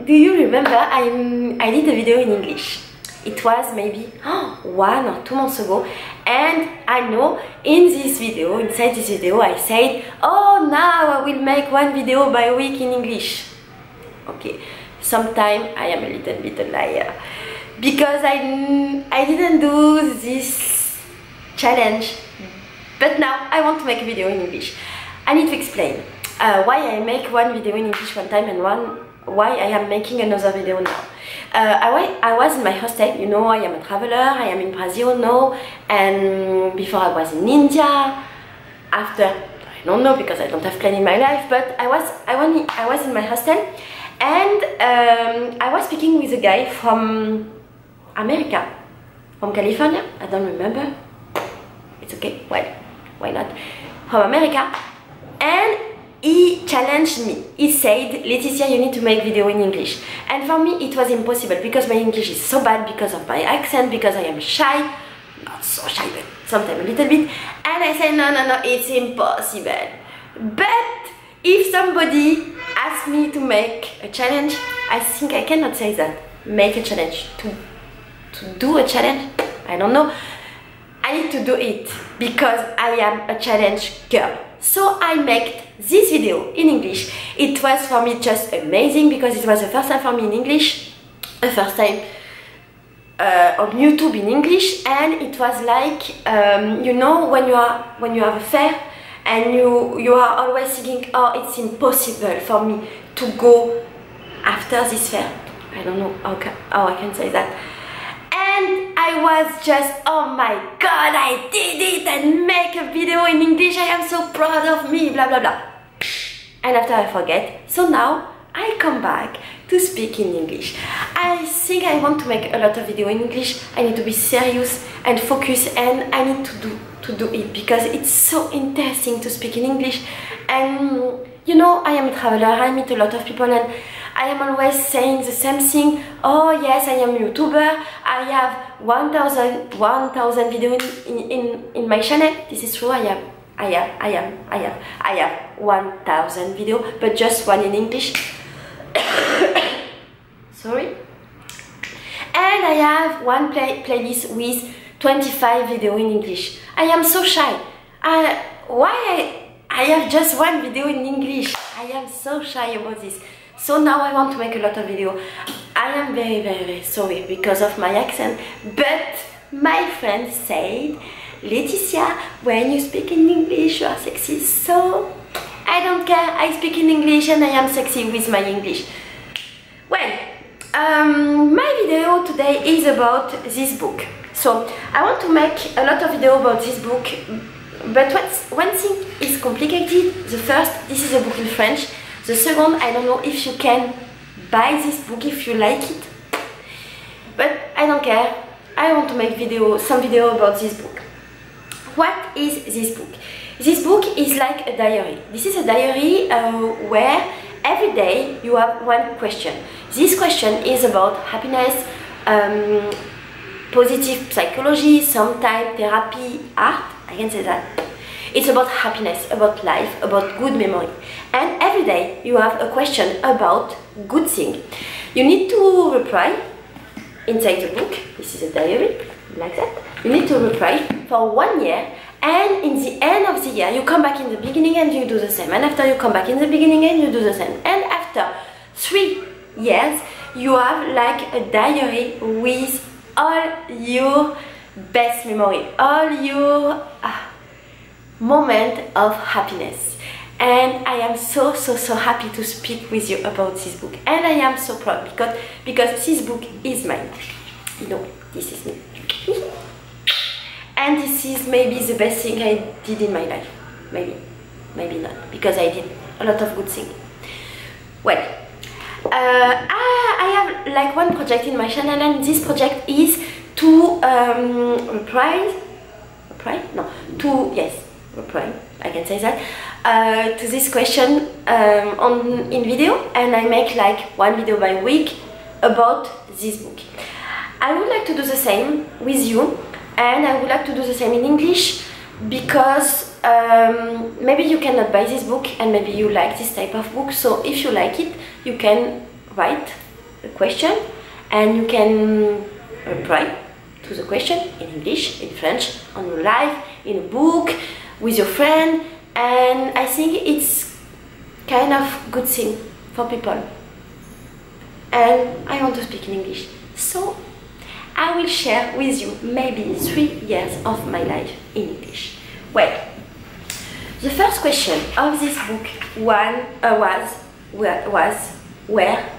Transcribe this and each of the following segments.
Do you remember I did a video in English? It was maybe 1 or 2 months ago, and I know inside this video I said, oh, now I will make 1 video by week in English. Okay, sometimes I am a little bit a liar, because I didn't do this challenge, but now I want to make a video in English. I need to explain why I make 1 video in English one time and why I am making another video now. I was in my hostel, you know, I am a traveler, I am in Brazil now, and before I was in India, after, I don't know because I don't have plan in my life, but I was in my hostel, and I was speaking with a guy from America, from California, I don't remember, it's okay, well, why not, from America, and he challenged me. He said, Laetitia, you need to make video in English. And for me it was impossible because my English is so bad, because of my accent, because I am shy. Not so shy, but sometimes a little bit. And I said, no, it's impossible. But if somebody asks me to make a challenge, I think I cannot say that. Make a challenge. To do a challenge? I don't know. I need to do it because I am a challenge girl. So I made this video in English. It was for me just amazing because it was the first time for me in English, the first time on YouTube in English, and it was like you know, when you have a fair and you are always thinking, oh, it's impossible for me to go after this fair. I don't know how I can say that. And I was just, oh my god, I did it and make a video in English, I am so proud of me, blah blah blah. And after I forget, so now I come back to speak in English. I think I want to make a lot of video in English. I need to be serious and focused, and I need to do it because it's so interesting to speak in English. And you know, I am a traveler, I meet a lot of people, and I am always saying the same thing. Oh yes, I am a YouTuber. I have 1,000 videos in my channel. This is true. I have 1,000 videos, but just 1 in English. Sorry. And I have 1 playlist with 25 videos in English. I am so shy. Why I have just 1 video in English? I am so shy about this. So now I want to make a lot of videos. I am very sorry because of my accent, but my friend said, Laetitia, when you speak in English you are sexy, so I don't care, I speak in English and I am sexy with my English. Well, my video today is about this book. So I want to make a lot of videos about this book, but one thing is complicated. The first, this is a book in French. The second, I don't know if you can buy this book if you like it, but I don't care. I want to make some video about this book. What is this book? This book is like a diary. This is a diary where every day you have 1 question. This question is about happiness, positive psychology, sometimes therapy, art, I can say that. It's about happiness, about life, about good memory. And every day you have a question about good thing. You need to reply inside the book. This is a diary, like that. You need to reply for 1 year, and in the end of the year you come back in the beginning and you do the same. And after you come back in the beginning and you do the same. And after 3 years you have like a diary with all your best memory, all your moment of happiness. And I am so happy to speak with you about this book, and I am so proud because this book is mine. You know, this is me. And this is maybe the best thing I did in my life. Maybe not, because I did a lot of good things. Well, I have like 1 project in my channel, and this project is to reply, I can say that, to this question in video, and I make like 1 video by week about this book. I would like to do the same with you, and I would like to do the same in English, because maybe you cannot buy this book and maybe you like this type of book, so if you like it you can write a question and you can reply to the question in English, in French, on your life, in a book, with your friend, and I think it's kind of good thing for people. And I want to speak in English, so I will share with you maybe 3 years of my life in English. Well, the first question of this book was where.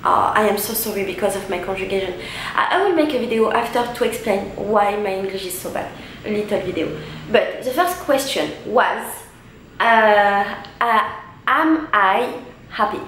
I am so sorry because of my conjugation. I will make a video after to explain why my English is so bad. A little video. But the first question was, am I happy?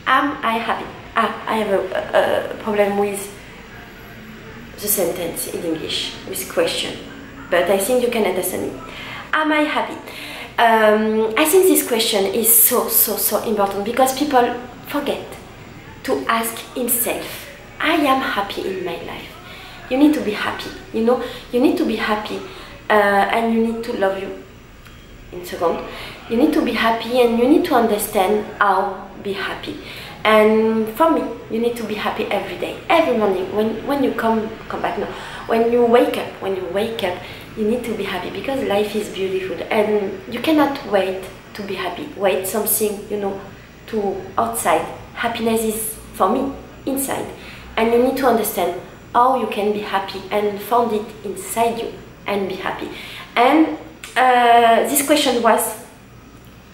Am I happy? I have a problem with the sentence in English, with question. But I think you can understand it. Am I happy? I think this question is so important because people forget to ask himself, I am happy in my life. You need to be happy, you know, you need to be happy and you need to love you. In second, you need to be happy and you need to understand how be happy. And for me, you need to be happy every day, every morning. When you come back now, when you wake up, you need to be happy because life is beautiful and you cannot wait to be happy. Wait something, you know, to outside. Happiness is for me inside, and you need to understand how you can be happy and found it inside you and be happy. And this question was,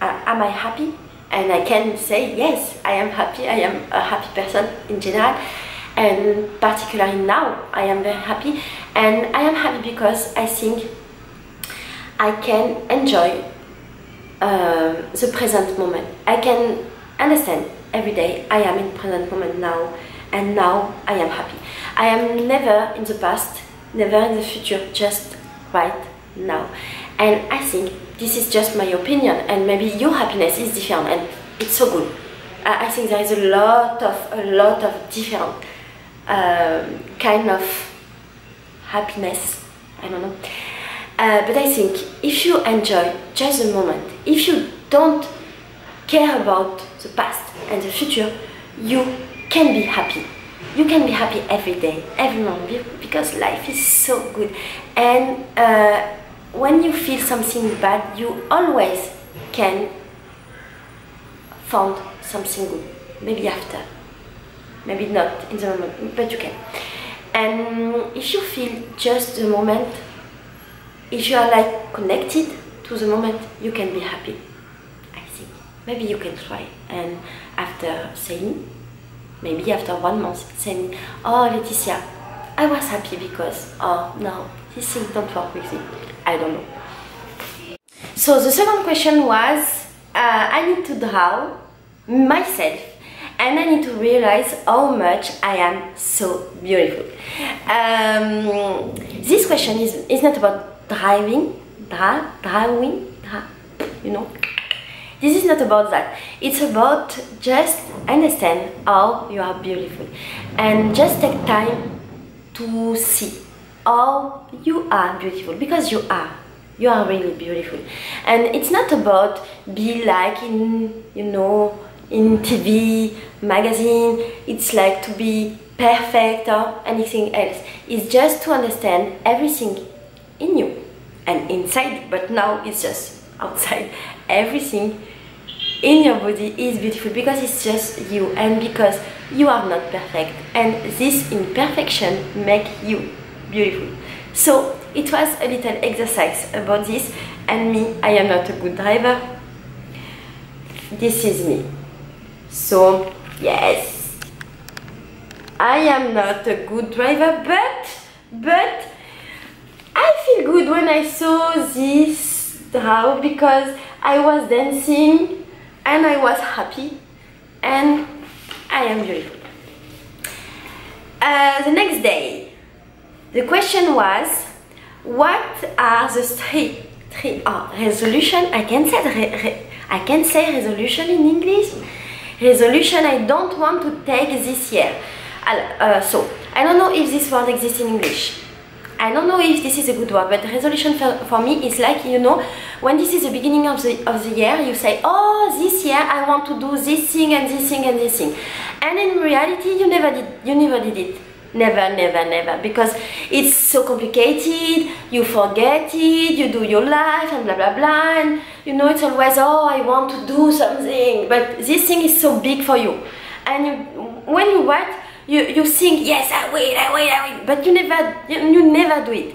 am I happy? And I can say yes, I am happy. I am a happy person in general, and particularly now I am very happy. And I am happy because I think I can enjoy the present moment. I can understand every day I am in present moment now, and now I am happy. I am never in the past, never in the future, just right now. And I think this is just my opinion, and maybe your happiness is different, and it's so good. I think there is a lot of different kind of happiness. I don't know, but I think if you enjoy just the moment, if you don't care about the past and the future, you can be happy. You can be happy every day, every moment, because life is so good. And when you feel something bad, you always can find something good. Maybe after, maybe not in the moment, but you can. And if you feel just the moment, if you are like connected to the moment, you can be happy. Maybe you can try, and after saying, maybe after 1 month, saying, oh Laetitia, I was happy because, oh no, this thing don't work with me. I don't know. So the second question was, I need to draw myself and I need to realize how much I am so beautiful. This question is not about drawing, you know. This is not about that. It's about just understand how you are beautiful and just take time to see how you are beautiful, because you are really beautiful. And it's not about be like in, you know, in TV, magazine. It's like to be perfect or anything else. It's just to understand everything in you and inside, but now it's just outside. Everything in your body is beautiful because it's just you, and because you are not perfect, and this imperfection make you beautiful. So it was a little exercise about this. And me, I am not a good driver. This is me. So yes, I am not a good driver, but I feel good when I saw this draw, because I was dancing and I was happy and I am beautiful. The next day, the question was, what are the three resolution? I can say resolution in English. Resolution I don't want to take this year. So I don't know if this word exists in English. I don't know if this is a good word, but resolution for me is like, you know, when this is the beginning of the year, you say, oh, this year I want to do this thing and this thing and this thing. And in reality, you never did it. Never, because it's so complicated, you forget it, you do your life and blah blah blah, and you know, it's always, oh, I want to do something, but this thing is so big for you, and when you write, you think, yes, I will, but you never do it.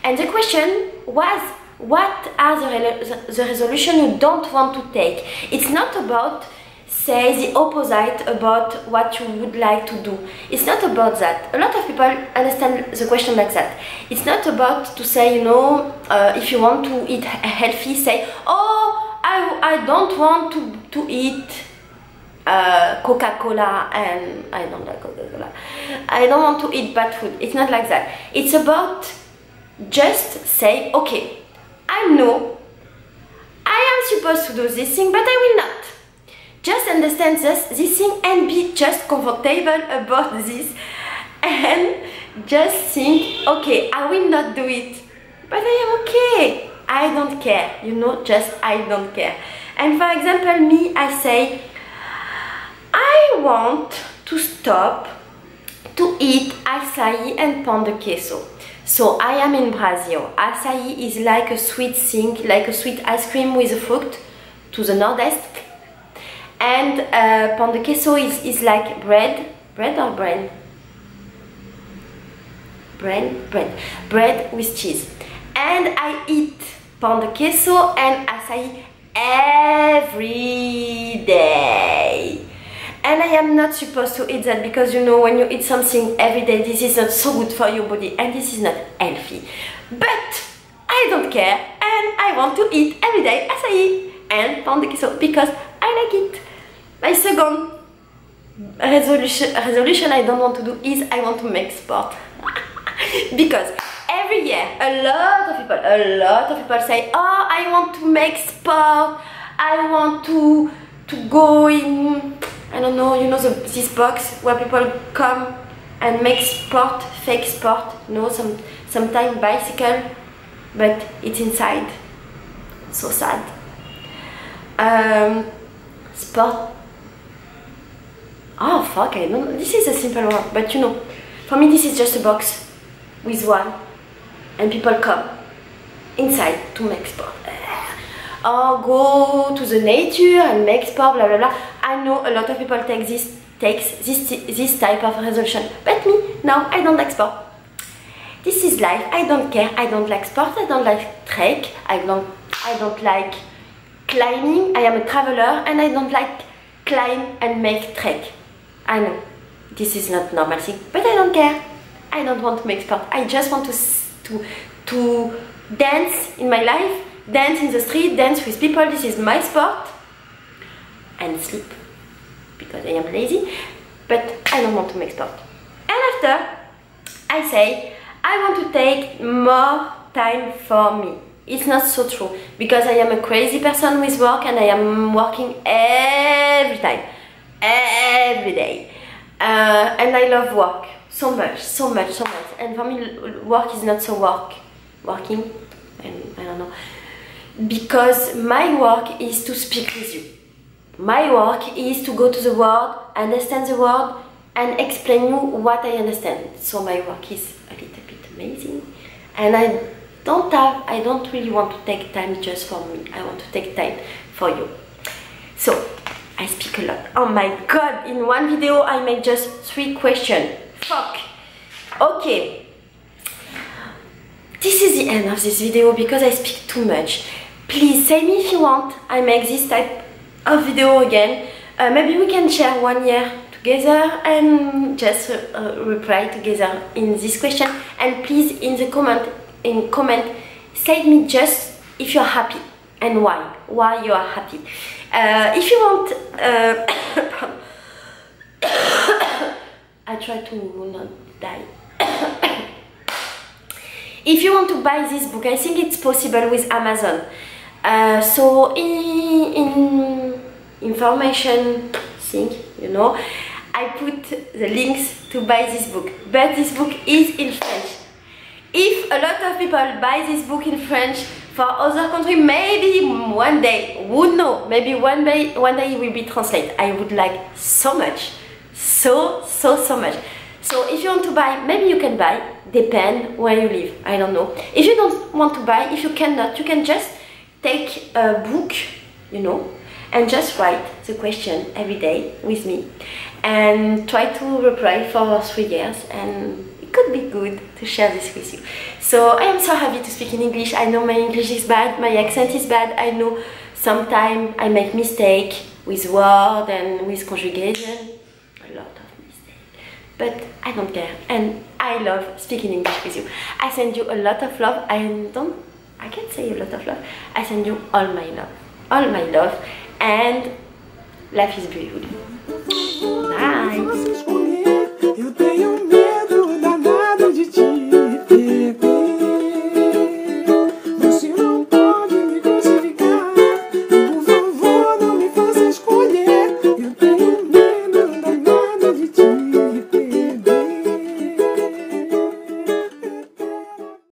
And the question was, what are the resolution you don't want to take? It's not about say the opposite about what you would like to do. It's not about that. A lot of people understand the question like that. It's not about to say, you know, if you want to eat healthy, say, oh, I don't want to eat Coca-Cola, and I don't like Coca-Cola. I don't want to eat bad food. It's not like that. It's about just say, okay, I know I am supposed to do this thing, but I will not. Just understand this thing and be just comfortable about this, and just think, okay, I will not do it, but I am okay. I don't care, you know, just I don't care. And for example, me, I say, I want to stop to eat açaí and pão de queso. So I am in Brazil. Açaí is like a sweet thing, like a sweet ice cream with a fruit to the northeast. And pão de queso is like bread or bread? Bread with cheese. And I eat pão de queso and açaí every day. And I am not supposed to eat that, because you know, when you eat something every day, this is not so good for your body and this is not healthy. But I don't care, and I want to eat every day açaí and pão de queso because I like it. My second resolution I don't want to do is I want to make sport. Because every year a lot of people say, oh, I want to make sport, I want to go in, I don't know, you know, this box where people come and make sport, fake sport, you know, sometimes bicycle, but it's inside. So sad. Sport. Oh fuck, I don't know. This is a simple one, but you know, for me this is just a box with one, and people come inside to make sport. Or go to the nature and make sport, blah blah blah. I know a lot of people takes this type of resolution, but me, no, I don't like sport. This is life. I don't care. I don't like sport. I don't like trek. I don't like climbing. I am a traveler, and I don't like climb and make trek. I know this is not normal thing, but I don't care. I don't want to make sport. I just want to dance in my life, dance in the street, dance with people. This is my sport, and sleep because I am lazy. But I don't want to make sport. And after, I say I want to take more time for me. It's not so true, because I am a crazy person with work, and I am working every time, every day, and I love work so much, and for me work is not so working, and I don't know, because my work is to speak with you. My work is to go to the world, understand the world, and explain you what I understand. So my work is a little bit amazing, and I don't really want to take time just for me. I want to take time for you. So I speak a lot. Oh my god, in one video I made just 3 questions. Fuck. Okay. This is the end of this video because I speak too much. Please say me if you want I make this type of video again. Maybe we can share 1 year together and just reply together in this question. And please in the comment say me just if you're happy and why you are happy. If you want I try to not die. If you want to buy this book, I think it's possible with Amazon. So in information thing, you know, I put the links to buy this book, but this book is in French. If if a lot of people buy this book in French for other country, maybe one day, who knows, maybe one day it will be translated. I would like so much, so much. So if you want to buy, maybe you can buy, depend where you live, I don't know. If you don't want to buy, if you cannot, you can just take a book, you know, and just write the question every day with me and try to reply for 3 years, and it could be good to share this with you. So I am so happy to speak in English. I know my English is bad, my accent is bad, I know sometimes I make mistake with word and with conjugation, a lot of mistakes, but I don't care, and I love speaking English with you. I send you a lot of love. I can't say a lot of love. I send you all my love, and life is beautiful. Bye. Eu tenho medo danado de te perder. Você não pode me crucificar. Por favor, não me faça escolher. Eu tenho medo danado de te perder.